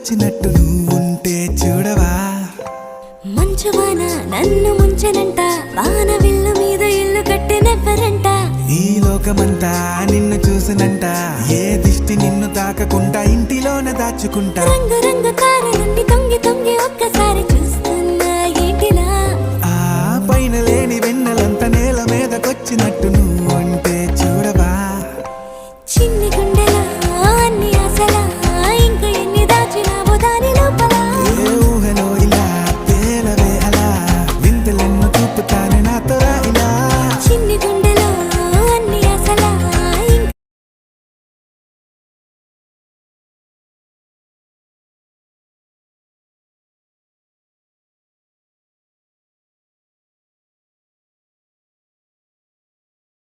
వచ్చినట్టు నువ్వుంటే చూడవా మంచువాన నన్ను ముంచనంట వాన విల్లు మీద ఇల్లు కట్టినెవ్వరంట ఈ లోకమంతా నిన్ను చూసినంట ఏ దిష్టి నిన్ను తాకకుండా ఇంటిలోన దాచుకుంటా రంగు రంగు